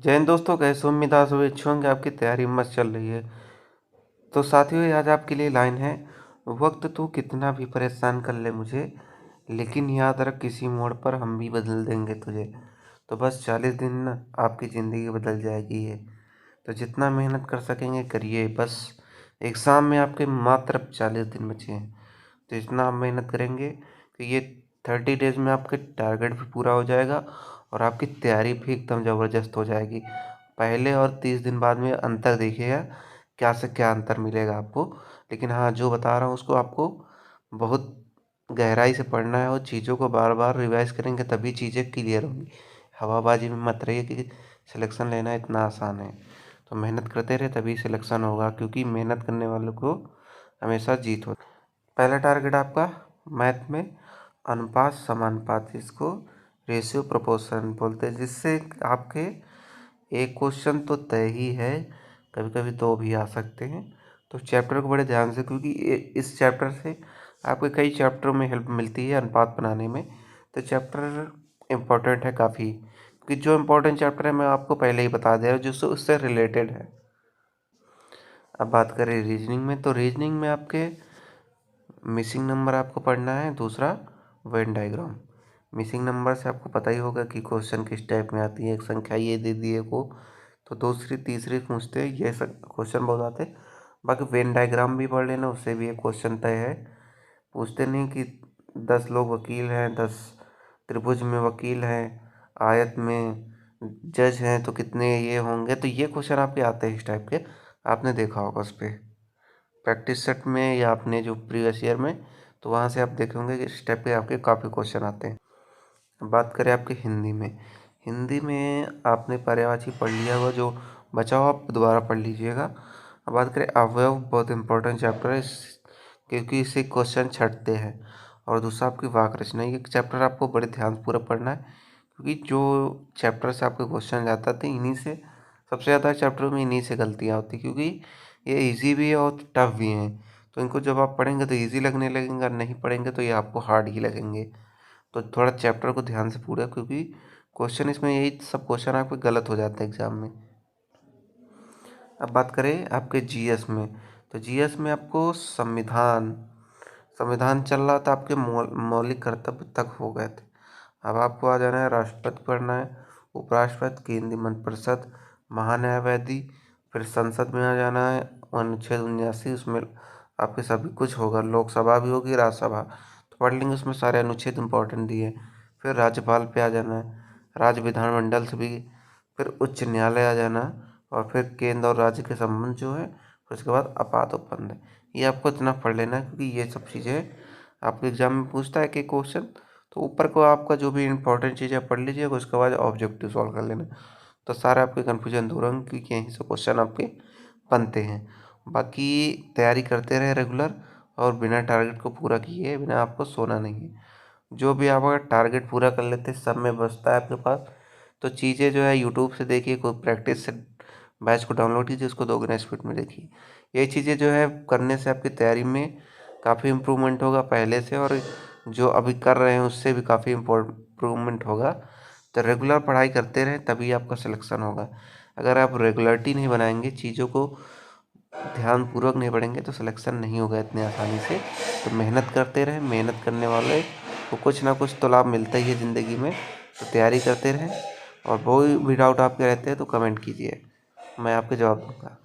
जय हिंद दोस्तों, कैसे हो? उम्मीद आज इच्छुक होंगे आपकी तैयारी मस्त चल रही है। तो साथियों, आज आपके लिए लाइन है। वक्त तू कितना भी परेशान कर ले मुझे, लेकिन याद रख किसी मोड़ पर हम भी बदल देंगे तुझे। तो बस 40 दिन ना आपकी ज़िंदगी बदल जाएगी ये। तो जितना मेहनत कर सकेंगे करिए। बस एग्ज़ाम में आपके मात्र 40 दिन बचे हैं। तो इतना आप मेहनत करेंगे कि ये 30 डेज़ में आपके टारगेट भी पूरा हो जाएगा और आपकी तैयारी भी एकदम ज़बरदस्त हो जाएगी। पहले और 30 दिन बाद में अंतर देखिएगा, क्या से क्या अंतर मिलेगा आपको। लेकिन हाँ, जो बता रहा हूँ उसको आपको बहुत गहराई से पढ़ना है और चीज़ों को बार बार रिवाइज करेंगे तभी चीज़ें क्लियर होंगी। हवाबाजी में मत रहिए कि सिलेक्शन लेना इतना आसान है। तो मेहनत करते रहे तभी सिलेक्शन होगा, क्योंकि मेहनत करने वालों को हमेशा जीत होती है। पहला टारगेट आपका मैथ में अनुपात समानुपात, इसको रेशियो प्रोपोर्शन बोलते हैं, जिससे आपके एक क्वेश्चन तो तय ही है, कभी कभी दो भी आ सकते हैं। तो चैप्टर को बड़े ध्यान से, क्योंकि इस चैप्टर से आपके कई चैप्टरों में हेल्प मिलती है अनुपात बनाने में। तो चैप्टर इम्पोर्टेंट है काफ़ी, क्योंकि जो इम्पोर्टेंट चैप्टर है मैं आपको पहले ही बता दे रहा हूँ जो उससे रिलेटेड है। अब बात करें रीजनिंग में, तो रीजनिंग में आपके मिसिंग नंबर आपको पढ़ना है, दूसरा वेन डायग्राम। मिसिंग नंबर से आपको पता ही होगा कि क्वेश्चन किस टाइप में आती है। एक संख्या ये दे दी है को, तो दूसरी तीसरी पूछते हैं, ये सब क्वेश्चन बहुत आते हैं। बाकी वेन डायग्राम भी पढ़ लेना, उससे भी एक क्वेश्चन तय है। पूछते नहीं कि 10 लोग वकील हैं, 10 त्रिभुज में वकील हैं, आयत में जज हैं, तो कितने ये होंगे। तो ये क्वेश्चन आपके आते हैं इस टाइप के, आपने देखा होगा उस पर प्रैक्टिस सेट में या अपने जो प्रीवियस ईयर में। तो वहाँ से आप देखेंगे कि इस टाइप के आपके काफ़ी क्वेश्चन आते हैं। अब बात करें आपके हिंदी में, हिंदी में आपने पर्यायवाची पढ़ लिया हुआ, जो बचा हुआ आप दोबारा पढ़ लीजिएगा। अब बात करें अवयव, बहुत इंपॉर्टेंट चैप्टर है क्योंकि इससे क्वेश्चन छटते हैं। और दूसरा आपकी वाक्य रचना, ये चैप्टर आपको बड़े ध्यानपूर्वक पढ़ना है, क्योंकि जो चैप्टर से आपके क्वेश्चन जाता थे इन्हीं से सबसे ज़्यादा चैप्टरों में इन्हीं से गलतियाँ होती, क्योंकि ये इजी भी है और टफ भी हैं। तो इनको जब आप पढ़ेंगे तो इजी लगने लगेंगे, और नहीं पढ़ेंगे तो ये आपको हार्ड ही लगेंगे। तो थोड़ा चैप्टर को ध्यान से पूरा, क्योंकि क्वेश्चन इसमें यही सब क्वेश्चन आपके गलत हो जाते हैं एग्जाम में। अब बात करें आपके जीएस में, तो जीएस में आपको संविधान संविधान चल रहा था, आपके मौलिक कर्तव्य तक हो गए थे। अब आपको आ जाना है राष्ट्रपति पढ़ना है, उपराष्ट्रपति, केंद्रीय मंत्रिपरिषद, महान्यायवादी, फिर संसद में आ जाना है अनुच्छेद 79, उसमें आपके सभी कुछ होगा, लोकसभा भी होगी, राज्यसभा। तो पढ़ लेंगे, उसमें सारे अनुच्छेद इंपॉर्टेंट दिए। फिर राज्यपाल पे आ जाना है, राज्य विधानमंडल से भी, फिर उच्च न्यायालय आ जाना, और फिर केंद्र और राज्य के संबंध जो है, फिर उसके बाद आपात ओपंद। ये आपको इतना पढ़ लेना है, क्योंकि ये सब चीज़ें आपके एग्जाम में पूछता है कि क्वेश्चन। तो ऊपर को आपका जो भी इंपॉर्टेंट चीज़ें पढ़ लीजिएगा, उसके बाद ऑब्जेक्टिव सॉल्व कर लेना। तो सारे आपके कन्फ्यूजन दूर होंगे, क्योंकि यहीं से क्वेश्चन आपके बनते हैं। बाकी तैयारी करते रहे रेगुलर, और बिना टारगेट को पूरा किए बिना आपको सोना नहीं है। जो भी आप अगर टारगेट पूरा कर लेते सब में बचता है आपके पास, तो चीज़ें जो है यूट्यूब से देखिए, कोई प्रैक्टिस से बैच को डाउनलोड कीजिए, उसको 2 गुना स्पीड में देखिए। ये चीज़ें जो है करने से आपकी तैयारी में काफ़ी इम्प्रूवमेंट होगा पहले से, और जो अभी कर रहे हैं उससे भी काफ़ी इम्प्रूवमेंट होगा। तो रेगुलर पढ़ाई करते रहें तभी आपका सिलेक्शन होगा। अगर आप रेगुलरिटी नहीं बनाएंगे, चीज़ों को ध्यानपूर्वक नहीं पढ़ेंगे, तो सिलेक्शन नहीं होगा इतनी आसानी से। तो मेहनत करते रहें, मेहनत करने वाले को कुछ ना कुछ तो लाभ मिलता ही है ज़िंदगी में। तो तैयारी करते रहें, और कोई भी डाउट आपके रहते हैं तो कमेंट कीजिए, मैं आपके जवाब दूँगा।